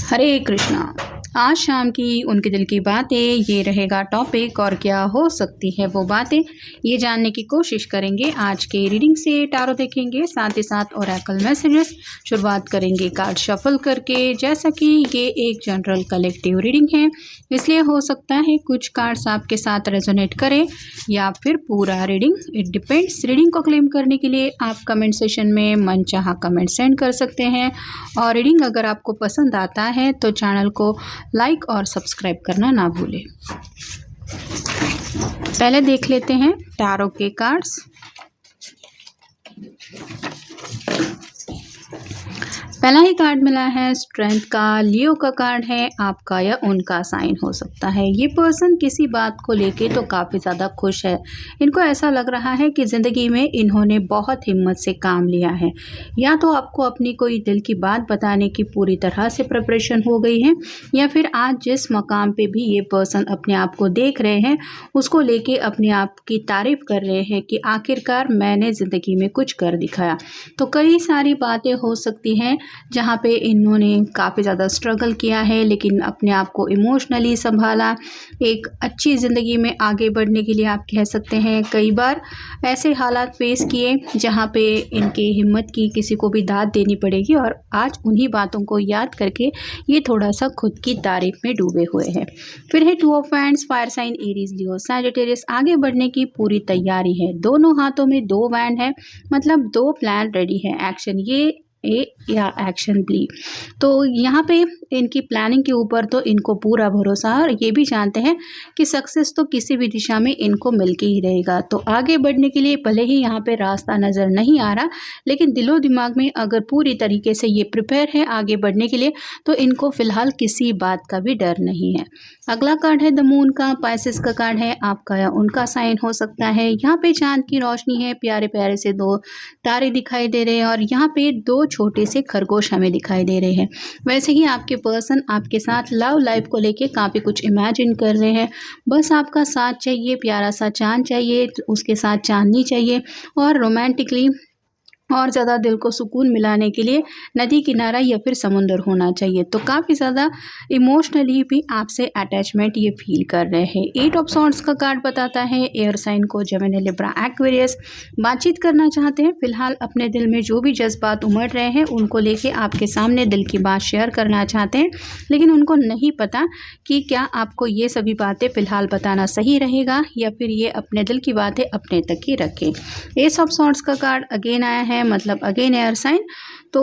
हरे कृष्णा। आज शाम की उनके दिल की बातें ये रहेगा टॉपिक, और क्या हो सकती है वो बातें ये जानने की कोशिश करेंगे। आज के रीडिंग से टारो देखेंगे, साथ ही साथ ओरेकल मैसेजेस। शुरुआत करेंगे कार्ड शफल करके। जैसा कि ये एक जनरल कलेक्टिव रीडिंग है, इसलिए हो सकता है कुछ कार्ड्स आपके साथ रेजोनेट करें या फिर पूरा रीडिंग, इट डिपेंड्स। रीडिंग को क्लेम करने के लिए आप कमेंट सेशन में मनचाहा कमेंट सेंड कर सकते हैं, और रीडिंग अगर आपको पसंद आता है तो चैनल को लाइक और सब्सक्राइब करना ना भूलें। पहले देख लेते हैं टैरो के कार्ड्स। पहला ही कार्ड मिला है स्ट्रेंथ का। लियो का कार्ड है, आपका या उनका साइन हो सकता है। ये पर्सन किसी बात को लेके तो काफ़ी ज़्यादा खुश है। इनको ऐसा लग रहा है कि ज़िंदगी में इन्होंने बहुत हिम्मत से काम लिया है, या तो आपको अपनी कोई दिल की बात बताने की पूरी तरह से प्रिपरेशन हो गई है, या फिर आज जिस मकाम पे भी ये पर्सन अपने आप को देख रहे हैं उसको लेके अपने आप की तारीफ़ कर रहे हैं कि आखिरकार मैंने ज़िंदगी में कुछ कर दिखाया। तो कई सारी बातें हो सकती हैं जहाँ पे इन्होंने काफ़ी ज़्यादा स्ट्रगल किया है, लेकिन अपने आप को इमोशनली संभाला। एक अच्छी ज़िंदगी में आगे बढ़ने के लिए आप कह सकते हैं कई बार ऐसे हालात फेस किए जहाँ पे इनके हिम्मत की किसी को भी दाद देनी पड़ेगी, और आज उन्हीं बातों को याद करके ये थोड़ा सा खुद की तारीफ में डूबे हुए हैं। फिर है two of wands, fire sign Aries, Leo, Sagittarius. आगे बढ़ने की पूरी तैयारी है। दोनों हाथों में 2 वैंड है, मतलब 2 प्लान रेडी है। एक्शन ये ए या एक्शन बी। तो यहाँ पे इनकी प्लानिंग के ऊपर तो इनको पूरा भरोसा है, और ये भी जानते हैं कि सक्सेस तो किसी भी दिशा में इनको मिल के ही रहेगा। तो आगे बढ़ने के लिए भले ही यहाँ पे रास्ता नज़र नहीं आ रहा, लेकिन दिलो दिमाग में अगर पूरी तरीके से ये प्रिपेयर है आगे बढ़ने के लिए, तो इनको फ़िलहाल किसी बात का भी डर नहीं है। अगला कार्ड है द मून का। पाइसेस का कार्ड है, आपका या उनका साइन हो सकता है। यहाँ पे चांद की रोशनी है, प्यारे प्यारे से 2 तारे दिखाई दे रहे हैं, और यहाँ पे 2 छोटे से खरगोश हमें दिखाई दे रहे हैं। वैसे ही आपके पर्सन आपके साथ लव लाइफ को लेके काफ़ी कुछ इमेजिन कर रहे हैं। बस आपका साथ चाहिए, प्यारा सा चांद चाहिए, उसके साथ चांदनी चाहिए, और रोमांटिकली और ज़्यादा दिल को सुकून मिलाने के लिए नदी किनारा या फिर समुंदर होना चाहिए। तो काफ़ी ज़्यादा इमोशनली भी आपसे अटैचमेंट ये फील कर रहे हैं। 8 ऑफ सॉर्ड्स का कार्ड बताता है एयर साइन को, जेमिनी, लिब्रा, एक्वेरियस। बातचीत करना चाहते हैं, फिलहाल अपने दिल में जो भी जज्बात उमड़ रहे हैं उनको लेके आपके सामने दिल की बात शेयर करना चाहते हैं, लेकिन उनको नहीं पता कि क्या आपको ये सभी बातें फ़िलहाल बताना सही रहेगा, या फिर ये अपने दिल की बातें अपने तक ही रखें। एस ऑफ सॉर्ड्स का कार्ड अगेन आया है, मतलब अगेन एयर साइन। तो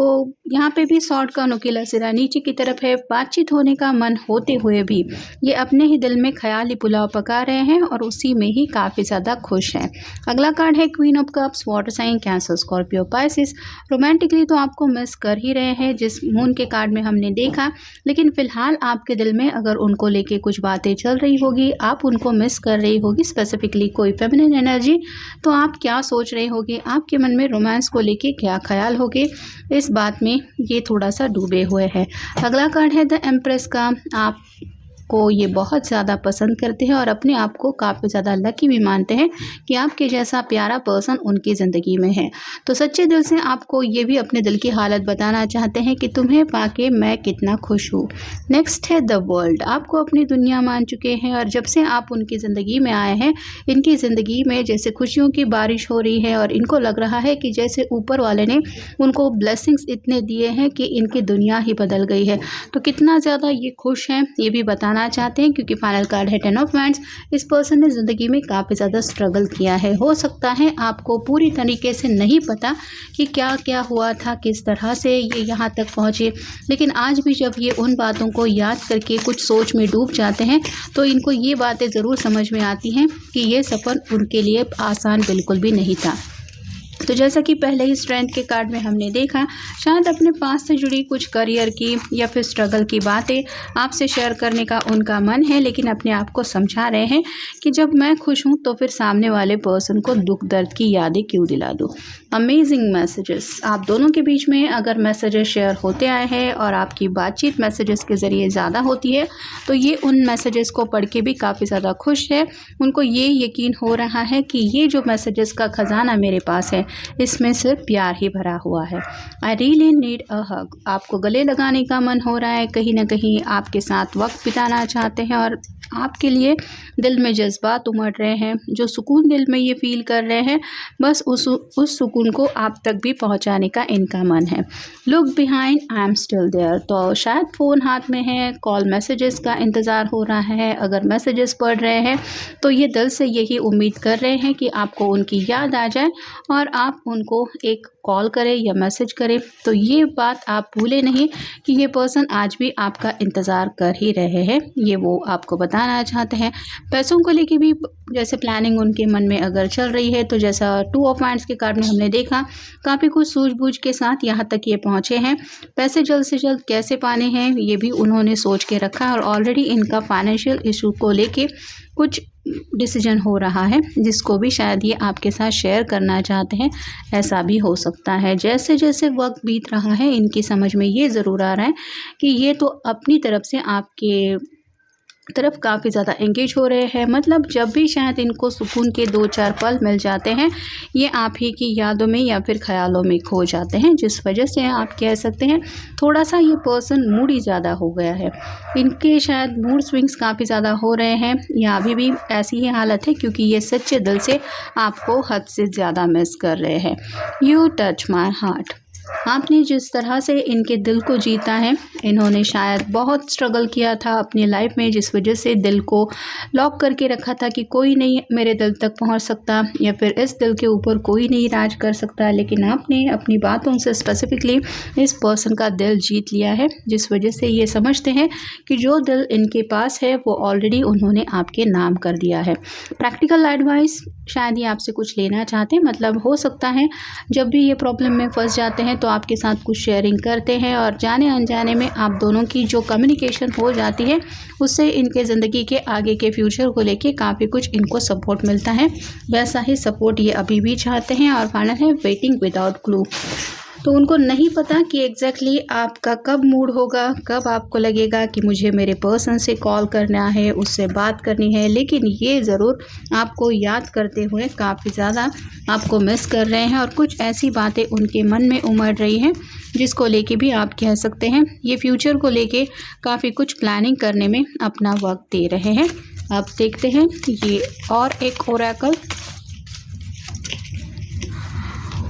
यहाँ पे भी सॉर्ड का नुकीला सिरा नीचे की तरफ है। बातचीत होने का मन होते हुए भी ये अपने ही दिल में ख्याली पुलाव पका रहे हैं, और उसी में ही काफ़ी ज़्यादा खुश हैं। अगला कार्ड है queen of cups, water sign, cancer, Scorpio, Pisces. Romantically तो आपको मिस कर ही रहे हैं जिस मून के कार्ड में हमने देखा, लेकिन फ़िलहाल आपके दिल में अगर उनको लेके कुछ बातें चल रही होगी, आप उनको मिस कर रही होगी, स्पेसिफिकली कोई फेमिनिन एनर्जी, तो आप क्या सोच रहे होगे, आपके मन में रोमांस को लेके क्या ख्याल होगे, इस बात में ये थोड़ा सा डूबे हुए हैं। अगला कार्ड है द एम्प्रेस का। आप को ये बहुत ज़्यादा पसंद करते हैं और अपने आप को काफ़ी ज़्यादा लकी भी मानते हैं कि आपके जैसा प्यारा पर्सन उनकी ज़िंदगी में है। तो सच्चे दिल से आपको ये भी अपने दिल की हालत बताना चाहते हैं कि तुम्हें पाके मैं कितना खुश हूँ। नेक्स्ट है द वर्ल्ड। आपको अपनी दुनिया मान चुके हैं, और जब से आप उनकी ज़िंदगी में आए हैं इनकी ज़िंदगी में जैसे खुशियों की बारिश हो रही है, और इनको लग रहा है कि जैसे ऊपर वाले ने उनको ब्लेसिंग्स इतने दिए हैं कि इनकी दुनिया ही बदल गई है। तो कितना ज़्यादा ये खुश हैं ये भी बताना चाहते हैं, क्योंकि फाइनल कार्ड है 10 ऑफ वैंड्स। इस पर्सन ने ज़िंदगी में काफ़ी ज़्यादा स्ट्रगल किया है। हो सकता है आपको पूरी तरीके से नहीं पता कि क्या क्या हुआ था, किस तरह से ये यहाँ तक पहुँचे, लेकिन आज भी जब ये उन बातों को याद करके कुछ सोच में डूब जाते हैं तो इनको ये बातें ज़रूर समझ में आती हैं कि ये सफ़र उनके लिए आसान बिल्कुल भी नहीं था। तो जैसा कि पहले ही स्ट्रेंथ के कार्ड में हमने देखा, शायद अपने पास से जुड़ी कुछ करियर की या फिर स्ट्रगल की बातें आपसे शेयर करने का उनका मन है, लेकिन अपने आप को समझा रहे हैं कि जब मैं खुश हूं तो फिर सामने वाले पर्सन को दुख दर्द की यादें क्यों दिला दूं। Amazing messages. आप दोनों के बीच में अगर मैसेजेस शेयर होते आए हैं और आपकी बातचीत मैसेजेस के ज़रिए ज़्यादा होती है तो ये उन मैसेजेस को पढ़ के भी काफ़ी ज़्यादा खुश है। उनको ये यकीन हो रहा है कि ये जो मैसेजेस का ख़जाना मेरे पास है इसमें सिर्फ प्यार ही भरा हुआ है। आई रियली नीड अ हग। आपको गले लगाने का मन हो रहा है, कहीं ना कहीं आपके साथ वक्त बिताना चाहते हैं और आपके लिए दिल में जज्बात उमड़ रहे हैं। जो सुकून दिल में ये फील कर रहे हैं बस उस सुकून को आप तक भी पहुंचाने का इनका मन है। Look behind, I am still there. तो शायद फ़ोन हाथ में है, कॉल मैसेजेस का इंतज़ार हो रहा है। अगर मैसेजेस पढ़ रहे हैं तो ये दिल से यही उम्मीद कर रहे हैं कि आपको उनकी याद आ जाए और आप उनको एक कॉल करें या मैसेज करें। तो ये बात आप भूले नहीं कि ये पर्सन आज भी आपका इंतज़ार कर ही रहे हैं, ये वो आपको बताना चाहते हैं। पैसों को लेके भी जैसे प्लानिंग उनके मन में अगर चल रही है तो जैसा 2 ऑफ वांड्स के कार्ड में हमने देखा, काफ़ी कुछ सूझबूझ के साथ यहाँ तक ये पहुँचे हैं। पैसे जल्द से जल्द कैसे पाने हैं ये भी उन्होंने सोच के रखा है और ऑलरेडी इनका फाइनेंशियल इशू को लेके कुछ डिसीजन हो रहा है जिसको भी शायद ये आपके साथ शेयर करना चाहते हैं। ऐसा भी हो सकता है। जैसे जैसे वक्त बीत रहा है इनकी समझ में ये ज़रूर आ रहा है कि ये तो अपनी तरफ से आपके तरफ काफ़ी ज़्यादा एंगेज हो रहे हैं। मतलब जब भी शायद इनको सुकून के 2-4 पल मिल जाते हैं ये आप ही की यादों में या फिर ख्यालों में खो जाते हैं, जिस वजह से आप कह सकते हैं थोड़ा सा ये पर्सन मूडी ज़्यादा हो गया है। इनके शायद मूड स्विंग्स काफ़ी ज़्यादा हो रहे हैं या अभी भी ऐसी ही हालत है क्योंकि ये सच्चे दिल से आपको हद से ज़्यादा मिस कर रहे हैं। You touch my heart. आपने जिस तरह से इनके दिल को जीता है, इन्होंने शायद बहुत स्ट्रगल किया था अपनी लाइफ में जिस वजह से दिल को लॉक करके रखा था कि कोई नहीं मेरे दिल तक पहुंच सकता या फिर इस दिल के ऊपर कोई नहीं राज कर सकता। लेकिन आपने अपनी बातों से स्पेसिफिकली इस पर्सन का दिल जीत लिया है जिस वजह से ये समझते हैं कि जो दिल इनके पास है वो ऑलरेडी उन्होंने आपके नाम कर दिया है। प्रैक्टिकल एडवाइस, शायद ये आपसे कुछ लेना चाहते हैं। मतलब हो सकता है जब भी ये प्रॉब्लम में फंस जाते हैं तो आपके साथ कुछ शेयरिंग करते हैं और जाने अनजाने में आप दोनों की जो कम्युनिकेशन हो जाती है उससे इनके ज़िंदगी के आगे के फ्यूचर को लेके काफ़ी कुछ इनको सपोर्ट मिलता है। वैसा ही सपोर्ट ये अभी भी चाहते हैं। और फाइनल है वेटिंग विदाउट क्लू। तो उनको नहीं पता कि एग्जैक्टली आपका कब मूड होगा, कब आपको लगेगा कि मुझे मेरे पर्सन से कॉल करना है, उससे बात करनी है। लेकिन ये ज़रूर आपको याद करते हुए काफ़ी ज़्यादा आपको मिस कर रहे हैं और कुछ ऐसी बातें उनके मन में उमड़ रही हैं जिसको लेके भी आप कह सकते हैं ये फ्यूचर को लेके काफ़ी कुछ प्लानिंग करने में अपना वक्त दे रहे हैं। अब देखते हैं ये और एक ओरेकल।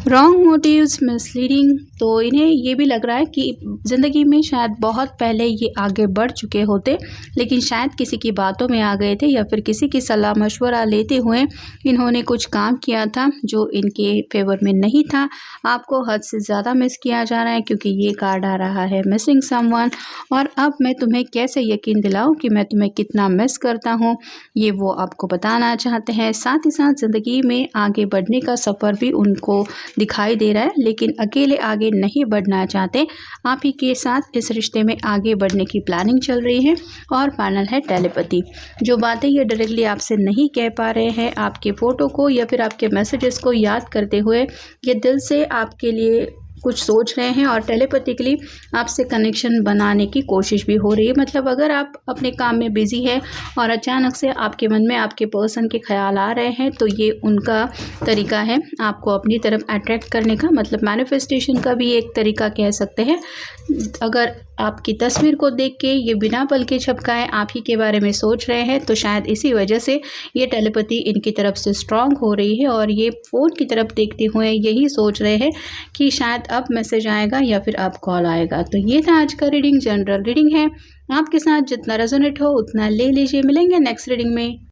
Wrong motives, misleading. तो इन्हें ये भी लग रहा है कि ज़िंदगी में शायद बहुत पहले ये आगे बढ़ चुके होते लेकिन शायद किसी की बातों में आ गए थे या फिर किसी की सलाह मशवरा लेते हुए इन्होंने कुछ काम किया था जो इनके फेवर में नहीं था। आपको हद से ज़्यादा मिस किया जा रहा है क्योंकि ये कार्ड आ रहा है मिसिंग समवन। और अब मैं तुम्हें कैसे यकीन दिलाऊं कि मैं तुम्हें कितना मिस करता हूं, ये वो आपको बताना चाहते हैं। साथ ही साथ ज़िंदगी में आगे बढ़ने का सफ़र भी उनको दिखाई दे रहा है लेकिन अकेले आगे नहीं बढ़ना चाहते। आप ही के साथ इस रिश्ते में आगे बढ़ने की प्लानिंग चल रही है। और फाइनल है टेलीपैथी। जो बातें ये डायरेक्टली आपसे नहीं कह पा रहे हैं, आपके फ़ोटो को या फिर आपके मैसेजेस को याद करते हुए ये दिल से आपके लिए कुछ सोच रहे हैं और टेलीपैथिकली आपसे कनेक्शन बनाने की कोशिश भी हो रही है। मतलब अगर आप अपने काम में बिज़ी है और अचानक से आपके मन में आपके पर्सन के ख्याल आ रहे हैं तो ये उनका तरीका है आपको अपनी तरफ अट्रैक्ट करने का। मतलब मैनिफेस्टेशन का भी एक तरीका कह सकते हैं। अगर आपकी तस्वीर को देख के ये बिना पल के झपकाए आप ही के बारे में सोच रहे हैं तो शायद इसी वजह से ये टेलीपैथी इनकी तरफ से स्ट्रांग हो रही है और ये फ़ोन की तरफ देखते हुए यही सोच रहे हैं कि शायद अब मैसेज आएगा या फिर अब कॉल आएगा। तो ये था आज का रीडिंग, जनरल रीडिंग है। आपके साथ जितना रेजोनेट हो उतना ले लीजिए। मिलेंगे नेक्स्ट रीडिंग में।